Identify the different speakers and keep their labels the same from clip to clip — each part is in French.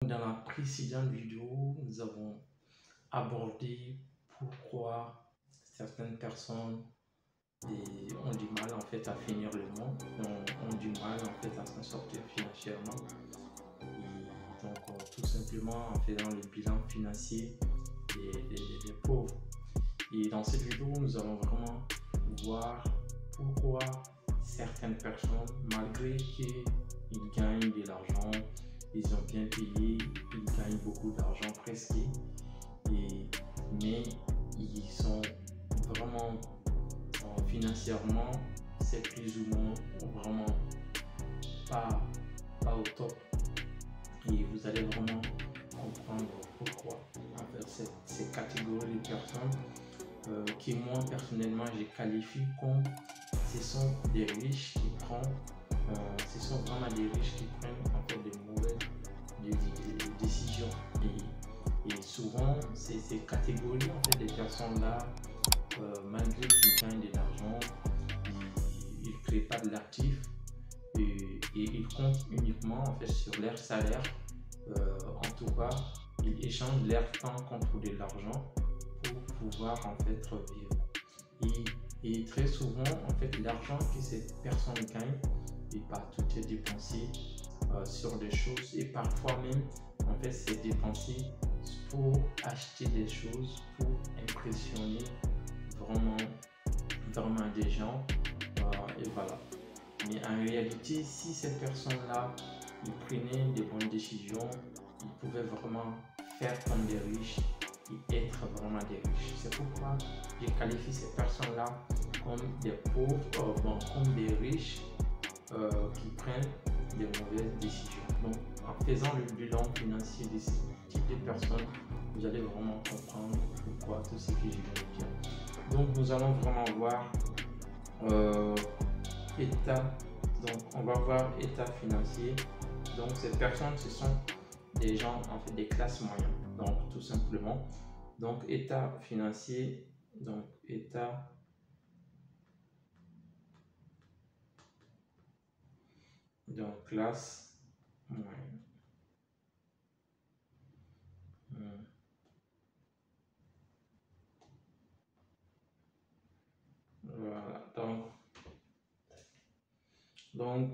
Speaker 1: Dans la précédente vidéo, nous avons abordé pourquoi certaines personnes ont du mal en fait à finir le mois, ont du mal en fait à s'en sortir financièrement. Et donc tout simplement en faisant le bilan financier des pauvres. Et dans cette vidéo, nous allons vraiment voir pourquoi certaines personnes, malgré qu'ils gagnent de l'argent, ils ont bien payé, ils gagnent beaucoup d'argent presque, mais ils sont vraiment financièrement, c'est plus ou moins vraiment pas au top. Et vous allez vraiment comprendre pourquoi. En fait, ces catégories de personnes qui moi personnellement je qualifie comme ce sont des riches qui prennent, ce sont vraiment des riches qui prennent en fait de mauvaises décisions. Et souvent ces catégories en fait des personnes là, malgré qu'ils gagnent de l'argent, ils ne créent pas de l'actif et ils comptent uniquement en fait sur leur salaire. En tout cas, ils échangent leur temps contre de l'argent pour pouvoir en fait vivre. Et très souvent, en fait, l'argent que ces personnes gagnent, et pas tout est dépensé sur des choses, et parfois même, en fait, c'est dépensé pour acheter des choses, pour impressionner vraiment des gens, et voilà. Mais en réalité, si ces personnes-là, ils prenaient des bonnes décisions, ils pouvaient vraiment faire comme des riches et être vraiment des riches. C'est pourquoi je qualifie ces personnes-là comme des pauvres, comme des riches qui prennent des mauvaises décisions. Donc, en faisant le bilan financier de ce type de personnes, vous allez vraiment comprendre pourquoi tout ce que je viens de dire. Donc, nous allons vraiment voir état. Donc, on va voir état financier. Donc, ces personnes, ce sont des gens en fait des classes moyennes. Donc, tout simplement. Donc, état financier. Donc, état donc classe moyenne. Voilà. Donc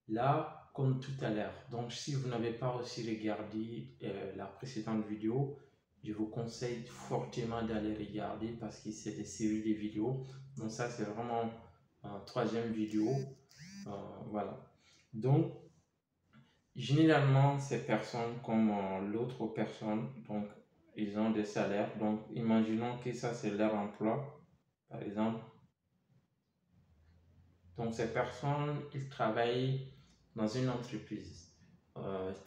Speaker 1: là, comme tout à l'heure, donc si vous n'avez pas aussi regardé la précédente vidéo, je vous conseille fortement d'aller regarder parce que c'est des séries de vidéos. Donc ça, c'est vraiment une troisième vidéo. Voilà. Donc, généralement, ces personnes, comme l'autre personne, donc ils ont des salaires. Donc, imaginons que ça, c'est leur emploi, par exemple. Donc, ces personnes, ils travaillent dans une entreprise.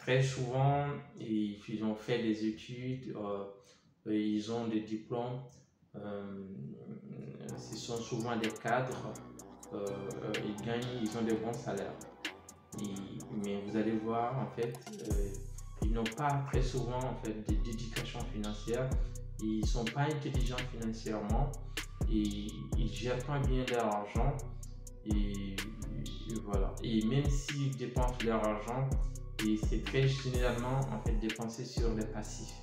Speaker 1: Très souvent, ils ont fait des études, ils ont des diplômes, ce sont souvent des cadres, ils ont des bons salaires. Mais vous allez voir, en fait, ils n'ont pas très souvent en fait d'éducation financière, ils ne sont pas intelligents financièrement, et ils ne gèrent pas bien leur argent. Et voilà. Et même s'ils dépensent leur argent, c'est très généralement en fait dépensé sur les passifs.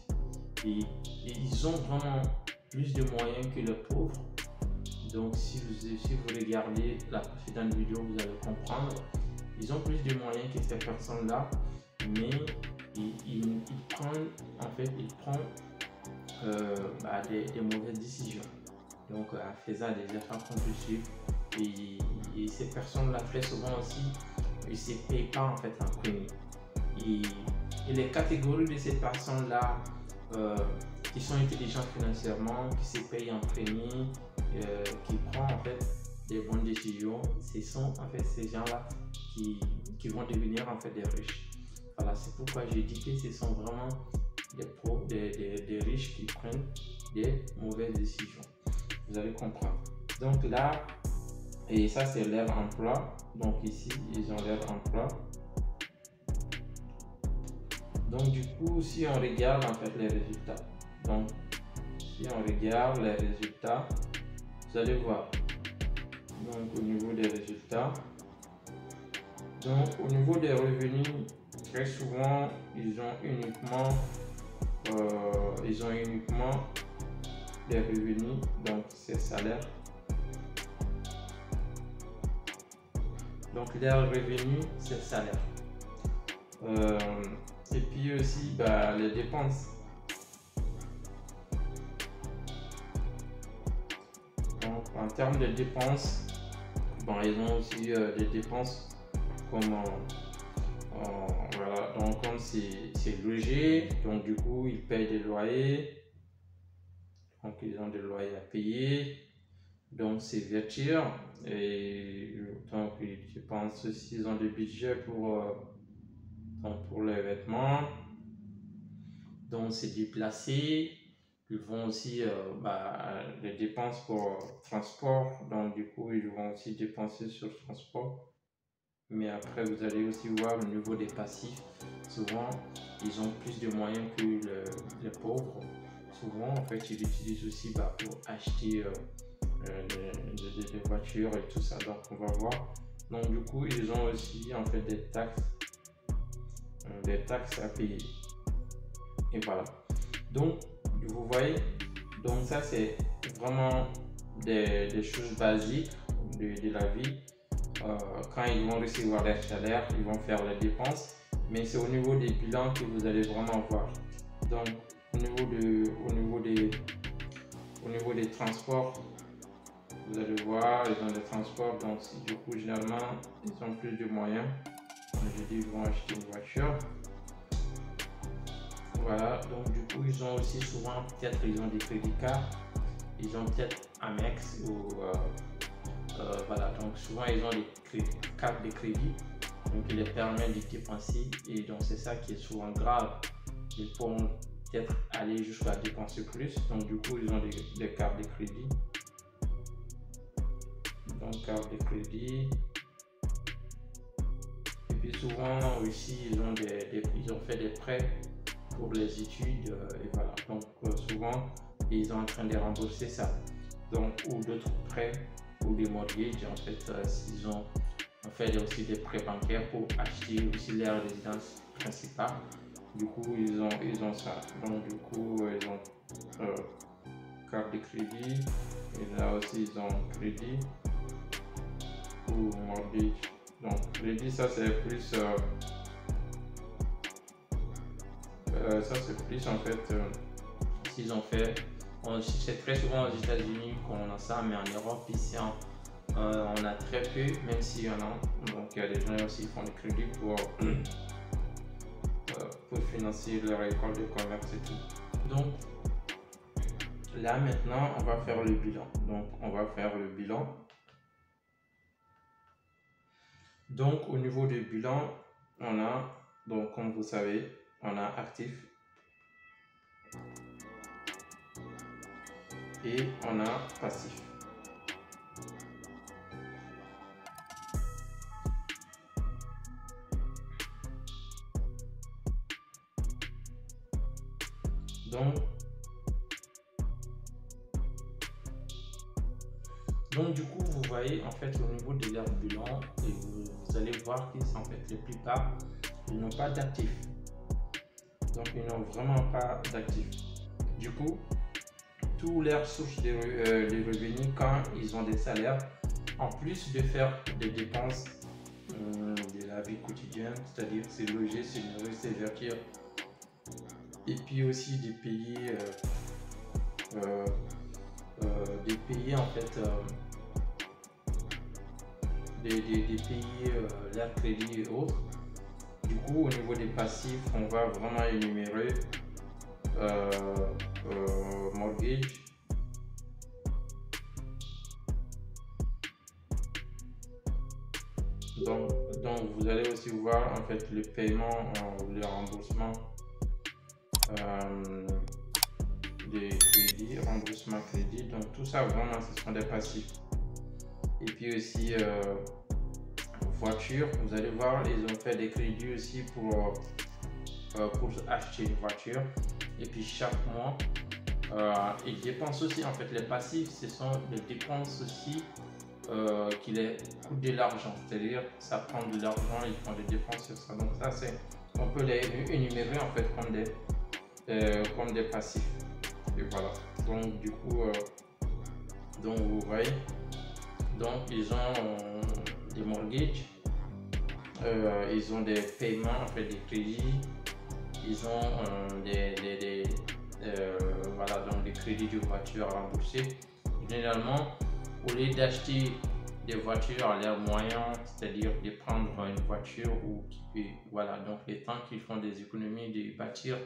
Speaker 1: Et ils ont vraiment plus de moyens que les pauvres. Donc si vous regardez la précédente vidéo, vous allez comprendre. Ils ont plus de moyens que ces personnes-là, mais ils prennent en fait des mauvaises décisions. Donc en faisant des efforts compulsifs. Et ces personnes-là, très souvent aussi, ils ne se payent pas en fait en premier. Et les catégories de ces personnes-là qui sont intelligentes financièrement, qui se payent en premier, qui prennent en fait des bonnes décisions, ce sont en fait ces gens-là qui vont devenir en fait des riches. Voilà, c'est pourquoi je dis que ce sont vraiment des riches qui prennent des mauvaises décisions. Vous allez comprendre. Donc là, et ça c'est leur emploi. Donc ici, ils ont leur emploi. Donc du coup, si on regarde en fait les résultats, donc si on regarde les résultats, vous allez voir. Donc au niveau des résultats, donc au niveau des revenus très souvent ils ont uniquement les revenus, donc ces salaires. Donc leurs revenus, c'est salaire. Et puis aussi les dépenses. Donc en termes de dépenses, ils ont aussi des dépenses comme voilà, donc comme c'est logé, donc du coup ils payent des loyers, donc ils ont des loyers à payer, donc c'est voiture, et donc je pense aussi ils ont des budgets pour les vêtements, donc c'est déplacé. Ils vont aussi les dépenses pour transport, donc du coup ils vont aussi dépenser sur le transport. Mais après vous allez aussi voir au niveau des passifs, souvent ils ont plus de moyens que les pauvres. Souvent en fait ils utilisent aussi pour acheter des voitures et tout ça, donc on va voir. Donc du coup ils ont aussi en fait des taxes à payer, et voilà. Donc vous voyez, donc ça c'est vraiment des choses basiques de la vie. Quand ils vont recevoir leur salaire, ils vont faire les dépenses, mais c'est au niveau des bilans que vous allez vraiment voir. Donc au niveau des transports, vous allez voir, ils ont des transports, donc du coup généralement ils ont plus de moyens. Comme je dis, ils vont acheter une voiture. Voilà, donc du coup ils ont aussi souvent, peut-être ils ont des crédits cards, ils ont peut-être Amex ou voilà, donc souvent ils ont des cartes de crédit, donc ils les permettent de dépenser, et donc c'est ça qui est souvent grave. Ils pourront peut-être aller jusqu'à dépenser plus, donc du coup ils ont des cartes de crédit. Donc carte de crédit. Et puis souvent aussi ils ont fait des prêts pour les études, et voilà, donc souvent ils sont en train de rembourser ça, donc ou d'autres prêts ou des mortgages en fait, ils ont fait aussi des prêts bancaires pour acheter aussi leur résidence principale. Du coup ils ont ça, donc du coup ils ont carte de crédit, et là aussi ils ont crédit ou mortgage. Donc crédit, ça c'est plus en fait s'ils ont fait, c'est très souvent aux États-Unis qu'on a ça, mais en Europe ici on a très peu, même s'il y en a. Donc il y a des gens aussi qui font des crédits pour financer leur école de commerce et tout. Donc là maintenant on va faire le bilan. Donc au niveau du bilan, on a, donc comme vous savez, on a actif et on a passif. Donc du coup vous voyez en fait au niveau de leur bilan, et vous allez voir qu'ils en fait la plupart ils n'ont pas d'actifs. Donc ils n'ont vraiment pas d'actifs. Du coup toutes leurs sources de revenus, quand ils ont des salaires, en plus de faire des dépenses de la vie quotidienne, c'est-à-dire c'est loger, c'est nourrir, c'est vertir, et puis aussi de payer en fait de payer leur crédit et autres. Du coup au niveau des passifs, on va vraiment énumérer mortgage, donc vous allez aussi voir en fait le paiement ou le remboursement des crédits, remboursement crédit, donc tout ça vraiment ce sont des passifs. Et puis aussi voiture, vous allez voir ils ont fait des crédits aussi pour acheter une voiture. Et puis chaque mois ils dépensent aussi en fait les passifs, ce sont des dépenses aussi coûte de l'argent, c'est-à-dire ça prend de l'argent, ils font des dépenses sur ça. Donc ça, on peut les énumérer en fait comme des passifs. Et voilà. Donc du coup, donc vous voyez, donc ils ont des mortgages, ils ont des paiements, en fait des crédits, ils ont voilà, donc des crédits de voiture à rembourser. Généralement, au lieu d'acheter des voitures à leurs moyens, c'est-à-dire de prendre une voiture ou voilà, donc les temps qu'ils font des économies, de bâtir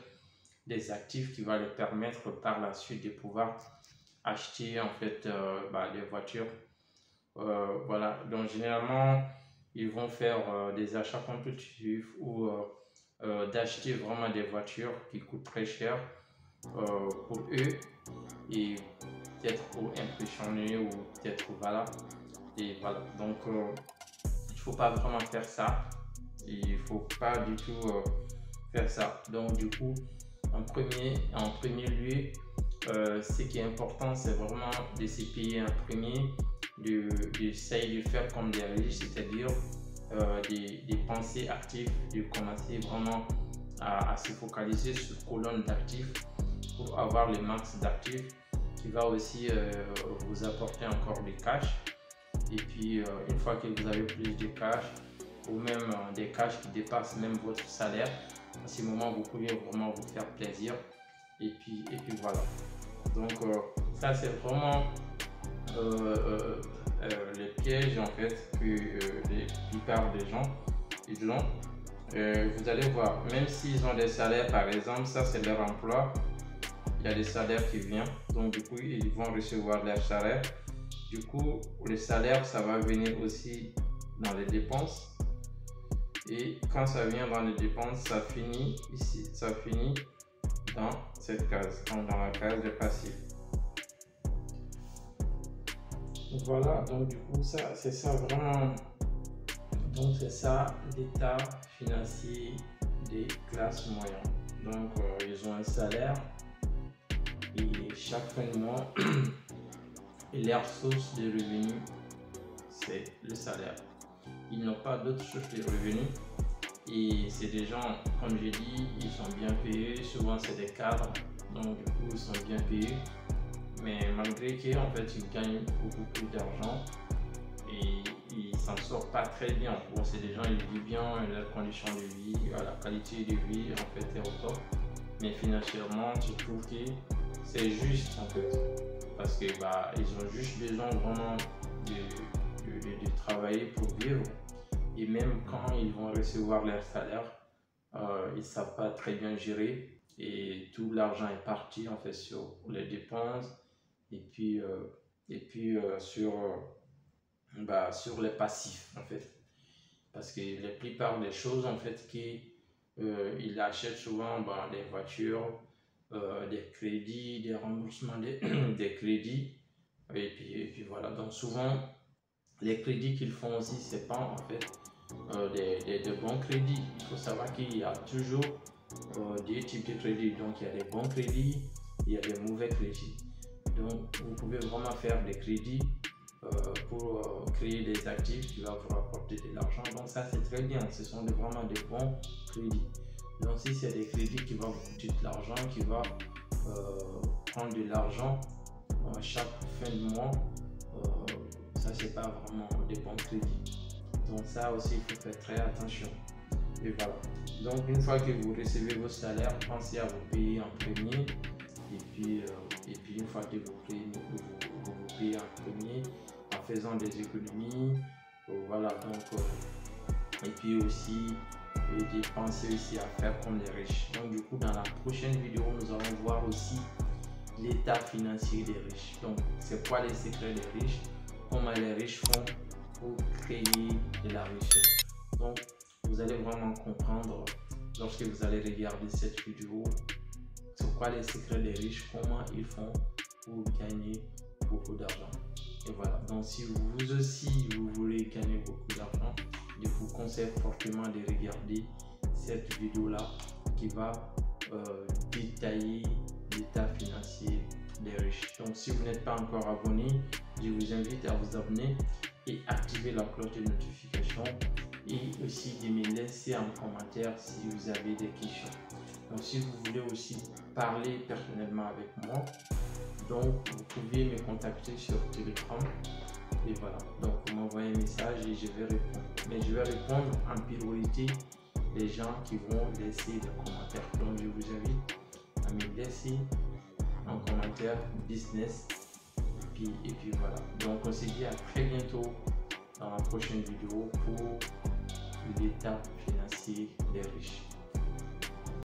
Speaker 1: des actifs qui va les permettre par la suite de pouvoir acheter en fait des voitures. Voilà, donc généralement ils vont faire des achats compulsifs ou d'acheter vraiment des voitures qui coûtent très cher pour eux et peut-être pour impressionner ou peut-être voilà. Et voilà, donc il faut pas vraiment faire ça, il faut pas du tout faire ça. Donc du coup, en premier lieu, ce qui est important, c'est vraiment de se payer en premier, d'essayer de faire comme des riches, c'est-à-dire des pensées actives, de commencer vraiment à se focaliser sur colonne d'actifs pour avoir le max d'actifs qui va aussi vous apporter encore du cash. Et puis une fois que vous avez plus de cash ou même des cash qui dépassent même votre salaire, à ce moment vous pouvez vraiment vous faire plaisir et puis voilà. Donc ça c'est vraiment les pièges en fait que la plupart des gens ils ont. Vous allez voir, même s'ils ont des salaires, par exemple, ça c'est leur emploi, il y a des salaires qui viennent, donc du coup ils vont recevoir leur salaire. Du coup, le salaire, ça va venir aussi dans les dépenses. Et quand ça vient dans les dépenses, ça finit ici. Ça finit dans cette case, donc dans la case des passifs. Voilà, donc du coup, ça, c'est ça vraiment. Donc c'est ça l'état financier des classes moyennes. Donc ils ont un salaire et chaque fin de mois, et leur source de revenus, c'est le salaire. Ils n'ont pas d'autres sources de revenus. Et c'est des gens, comme j'ai dit, ils sont bien payés. Souvent, c'est des cadres. Donc, du coup, ils sont bien payés. Mais malgré qu'en fait, ils gagnent beaucoup plus d'argent. Et ils s'en sortent pas très bien. Bon, c'est des gens, ils vivent bien, leurs conditions de vie, la qualité de vie, en fait, est au top. Mais financièrement, je trouve que c'est juste, en fait. Parce que ils ont juste besoin vraiment de travailler pour vivre. Et même quand ils vont recevoir leur salaire, ils ne savent pas très bien gérer. Et tout l'argent est parti en fait sur les dépenses et puis sur les passifs en fait. Parce que la plupart des choses en fait qu'ils achètent souvent des voitures, des crédits, des remboursements des crédits et puis voilà. Donc souvent les crédits qu'ils font aussi c'est pas en fait des bons crédits. Il faut savoir qu'il y a toujours des types de crédits. Donc il y a des bons crédits, il y a des mauvais crédits. Donc vous pouvez vraiment faire des crédits pour créer des actifs qui vont vous rapporter de l'argent. Donc ça c'est très bien, ce sont vraiment des bons crédits. Donc si c'est des crédits qui vont vous coûter de l'argent, qui vont prendre de l'argent à chaque fin de mois, ça c'est pas vraiment des bons crédits. Donc ça aussi il faut faire très attention. Et voilà. Donc une fois que vous recevez vos salaires, pensez à vous payer en premier. Et puis une fois que vous payez en premier, en faisant des économies, voilà. Donc et puis aussi pensez aussi à faire comme les riches. Donc du coup dans la prochaine vidéo nous allons voir aussi l'état financier des riches. Donc c'est quoi les secrets des riches, comment les riches font pour créer de la richesse. Donc vous allez vraiment comprendre lorsque vous allez regarder cette vidéo c'est quoi les secrets des riches, comment ils font pour gagner beaucoup d'argent. Et voilà, donc si vous aussi vous voulez gagner beaucoup d'argent, je vous conseille fortement de regarder cette vidéo là qui va détailler l'état financier des riches. Donc si vous n'êtes pas encore abonné, je vous invite à vous abonner et activer la cloche de notification et aussi de me laisser un commentaire si vous avez des questions. Donc si vous voulez aussi parler personnellement avec moi, donc vous pouvez me contacter sur Telegram et voilà, donc vous m'envoyez un message et je vais répondre. Mais je vais répondre en priorité les gens qui vont laisser des commentaires. Donc je vous invite à me laisser un commentaire business et puis voilà. Donc on se dit à très bientôt dans la prochaine vidéo pour l'état financier des riches.